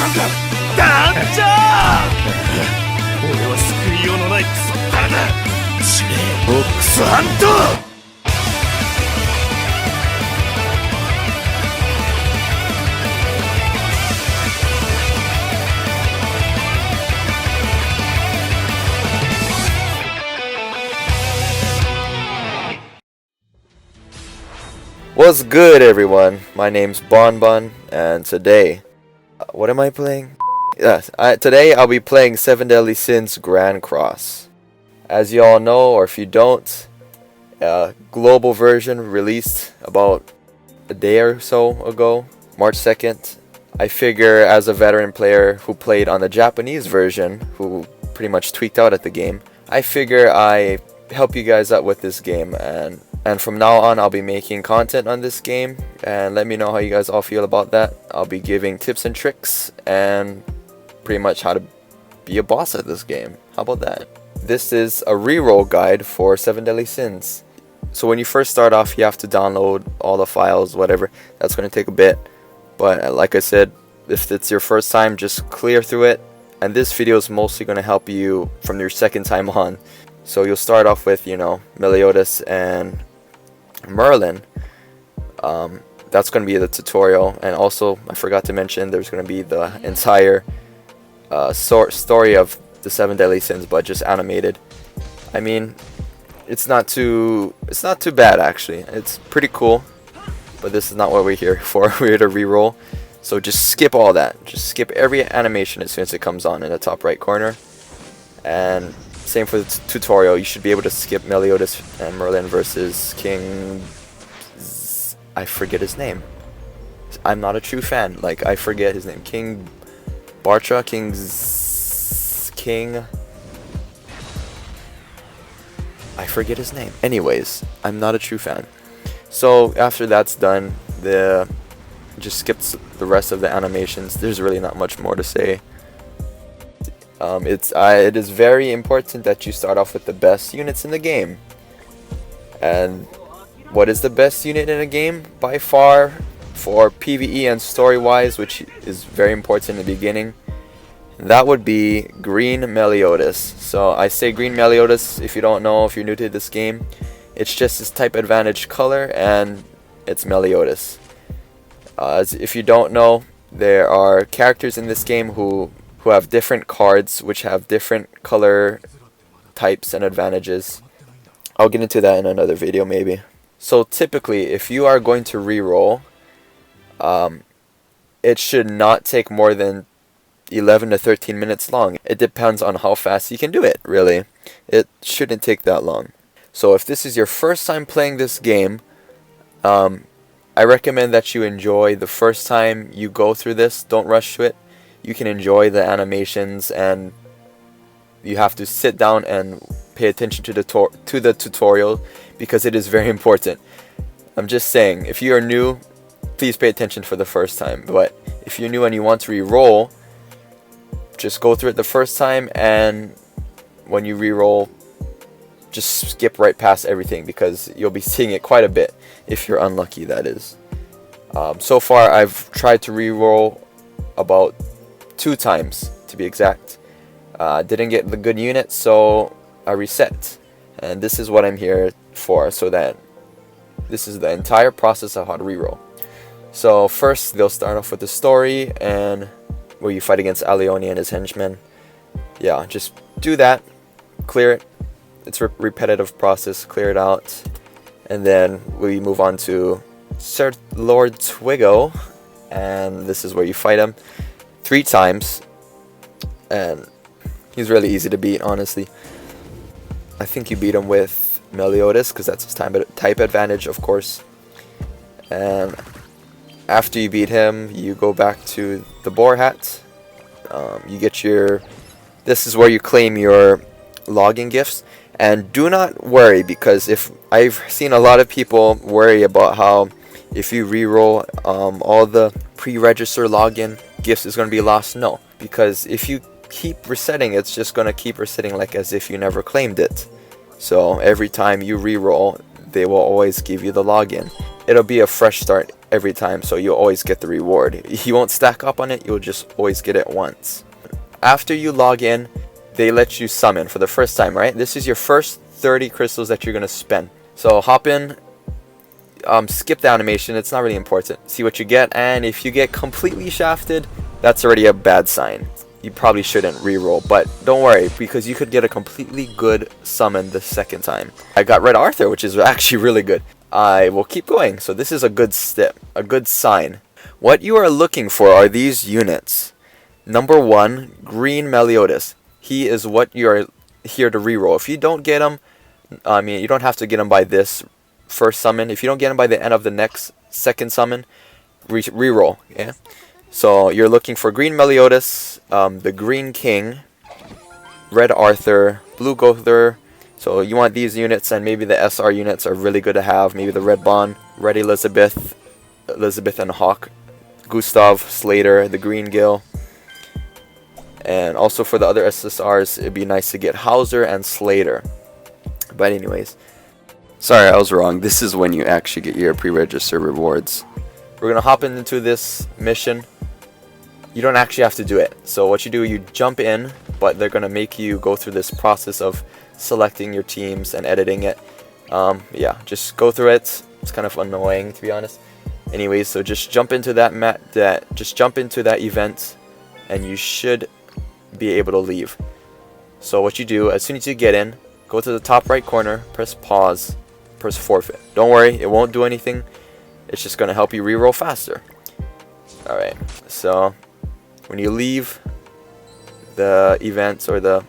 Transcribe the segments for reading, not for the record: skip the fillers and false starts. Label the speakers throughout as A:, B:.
A: 団長俺は救いようのないクソったらだ死ねボックスハント
B: What's good, everyone? My name's Bonbon, and today, what am I playing? Yes, today I'll be playing 7 Deadly Sins Grand Cross. As you all know, or if you don't, a global version released about a day or so ago, March 2nd. I figure as a veteran player who played on the Japanese version, who pretty much tweaked out at the game, I figure I help you guys out with this game, and from now on I'll be making content on this game, and let me know how you guys all feel about that. I'll be giving tips and tricks and pretty much how to be a boss at this game. How about that? This is a reroll guide for 7 Deadly Sins. So when you first start off, you have to download all the files, whatever. That's going to take a bit, but like I said, if it's your first time, just clear through it, and this video is mostly going to help you from your second time on. So you'll start off with, you know, Meliodas and Merlin. That's going to be the tutorial, and also I forgot to mention there's going to be the entire story of the 7 Deadly Sins, but just animated. I mean, it's not too bad actually. It's pretty cool, but this is not what we're here for. We're here to reroll, so just skip all that. Just skip every animation as soon as it comes on in the top right corner, and same for the tutorial. You should be able to skip Meliodas and Merlin versus King... I forget his name. I'm not a true fan. Like, I forget his name. King Bartra? King... I forget his name. Anyways, I'm not a true fan. So, after that's done, just skips the rest of the animations. There's really not much more to say. It is very important that you start off with the best units in the game. And what is the best unit in a game? By far, for PvE and story-wise, which is very important in the beginning, that would be Green Meliodas. So I say Green Meliodas, if you don't know, if you're new to this game, it's just this type advantage color, and it's Meliodas. If you don't know, there are characters in this game who have different cards which have different color types and advantages. I'll get into that in another video maybe. So typically, if you are going to reroll, it should not take more than 11 to 13 minutes long. It depends on how fast you can do it, really. It shouldn't take that long. So if this is your first time playing this game, I recommend that you enjoy the first time you go through this. Don't rush to it. You can enjoy the animations, and you have to sit down and pay attention to the tutorial, because it is very important. I'm just saying, if you are new, please pay attention for the first time. But if you're new and you want to re-roll, just go through it the first time, and when you re-roll, just skip right past everything, because you'll be seeing it quite a bit if you're unlucky, that is. So far I've tried to re-roll about 2 times to be exact. Didn't get the good unit, so I reset, and this is what I'm here for, so that this is the entire process of how to reroll. So first they'll start off with the story, and where you fight against Aleone and his henchmen. Yeah, just do that, clear it. It's a repetitive process. Clear it out, and then we move on to Sir Lord Twigo, and this is where you fight him 3 times, and he's really easy to beat, honestly. I think you beat him with Meliodas, because that's his type advantage, of course. And after you beat him, you go back to the Boar Hat. You get your... This is where you claim your login gifts. And do not worry, because if I've seen a lot of people worry about how if you reroll all the pre-register login gifts is going to be lost. No, because if you keep resetting, it's just going to keep resetting like as if you never claimed it. So every time you reroll, they will always give you the login. it'll be a fresh start every time, so you'll always get the reward. You won't stack up on it, you'll just always get it once. After you log in, they let you summon for the first time, right? This is your first 30 crystals that you're going to spend. So hop in, skip the animation, it's not really important. See what you get, and if you get completely shafted, that's already a bad sign. You probably shouldn't reroll, but don't worry, because you could get a completely good summon the second time. I got Red Arthur, which is actually really good. I will keep going, so this is a good step, a good sign. What you are looking for are these units. Number 1, Green Meliodas. He is what you're here to reroll. If you don't get him, I mean, you don't have to get him by this first summon. If you don't get him by the end of the next second summon, reroll, yeah? So you're looking for Green Meliodas, the Green King, Red Arthur, Blue Gother. So you want these units, and maybe the SR units are really good to have. Maybe the Red Bond, Red Elizabeth, Elizabeth and Hawk, Gustav, Slater, the Green Gill. And also for the other SSRs, it'd be nice to get Hauser and Slater. But anyways, sorry, I was wrong. This is when you actually get your pre-register rewards. We're going to hop into this mission. You don't actually have to do it. So what you do, you jump in, but they're going to make you go through this process of selecting your teams and editing it. Yeah, just go through it. It's kind of annoying, to be honest. Anyways, so just jump into that event, and you should be able to leave. So what you do, as soon as you get in, go to the top right corner, press pause, press forfeit. Don't worry, it won't do anything. It's just going to help you reroll faster. Alright, so when you leave the events or the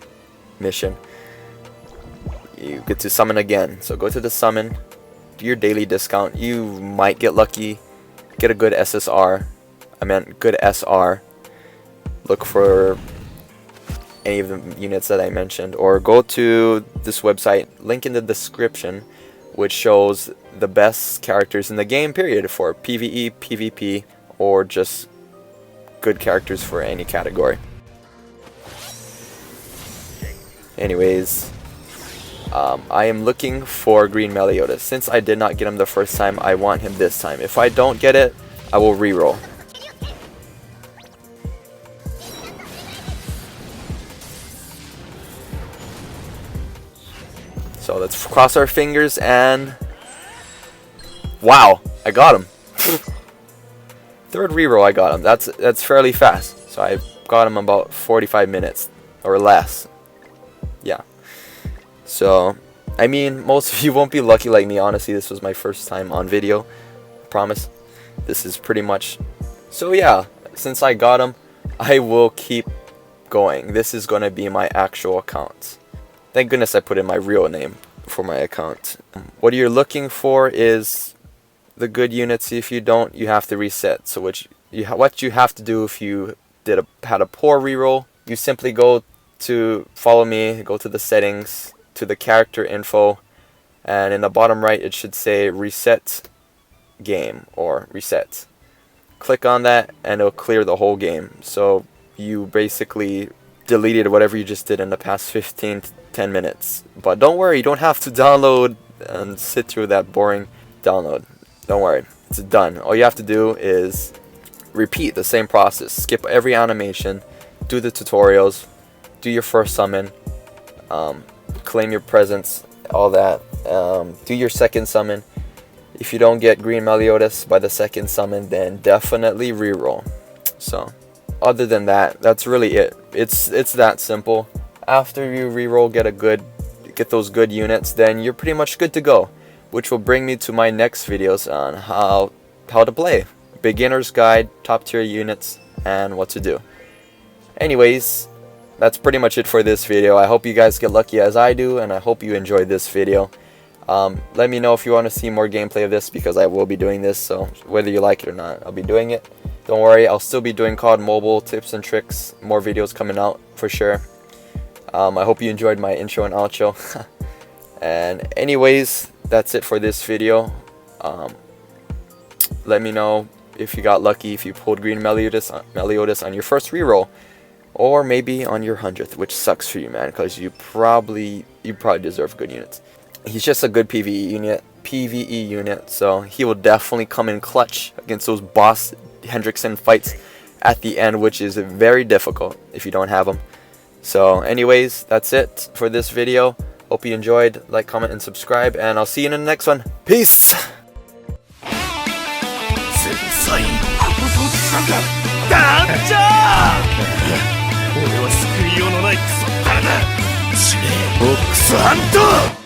B: mission, you get to summon again. So go to the summon, do your daily discount. You might get lucky, get a good SSR. I meant good SR. Look for any of the units that I mentioned, or go to this website, link in the description, which shows the best characters in the game, period, for PvE, PvP, or just good characters for any category. Anyways, I am looking for Green Meliodas. Since I did not get him the first time, I want him this time. If I don't get it, I will reroll. So let's cross our fingers, and wow, I got him. Third reroll, I got him. That's fairly fast. So I got him about 45 minutes or less. Yeah. So I mean, most of you won't be lucky like me. Honestly, this was my first time on video. I promise. This is pretty much. So yeah, since I got him, I will keep going. This is gonna be my actual account. Thank goodness I put in my real name for my account. What you're looking for is the good units. If you don't, you have to reset. So what you have to do if you had a poor reroll, you simply go to follow me, go to the settings, to the character info, and in the bottom right it should say reset game or reset. Click on that and it'll clear the whole game. So you basically deleted whatever you just did in the past 15 to 10 minutes. But don't worry, you don't have to download and sit through that boring download. Don't worry, it's done. All you have to do is repeat the same process. Skip every animation, do the tutorials, do your first summon, claim your presents, all that. Do your second summon. If you don't get Green Meliodas by the second summon, then definitely reroll. So other than that, that's really it. It's that simple. After you reroll, get those good units, then you're pretty much good to go, which will bring me to my next videos on how to play, beginner's guide, top tier units, and what to do. Anyways, that's pretty much it for this video. I hope you guys get lucky as I do, and I hope you enjoyed this video. Let me know if you want to see more gameplay of this, because I will be doing this, so whether you like it or not, I'll be doing it. Don't worry, I'll still be doing COD Mobile tips and tricks, more videos coming out for sure. I hope you enjoyed my intro and outro. And anyways, that's it for this video. Let me know if you got lucky, if you pulled Green Meliodas on your first reroll, or maybe on your 100th, which sucks for you, man, because you probably deserve good units. He's just a good PvE unit. PvE unit, so he will definitely come in clutch against those boss Hendrickson fights at the end, which is very difficult if you don't have him. So anyways, that's it for this video. Hope you enjoyed. Like, comment, and subscribe, and I'll see you in the next one. Peace!
A: 繊細ことさんだダンジャー俺は救いようのないクソッパラだ死ねボックスハント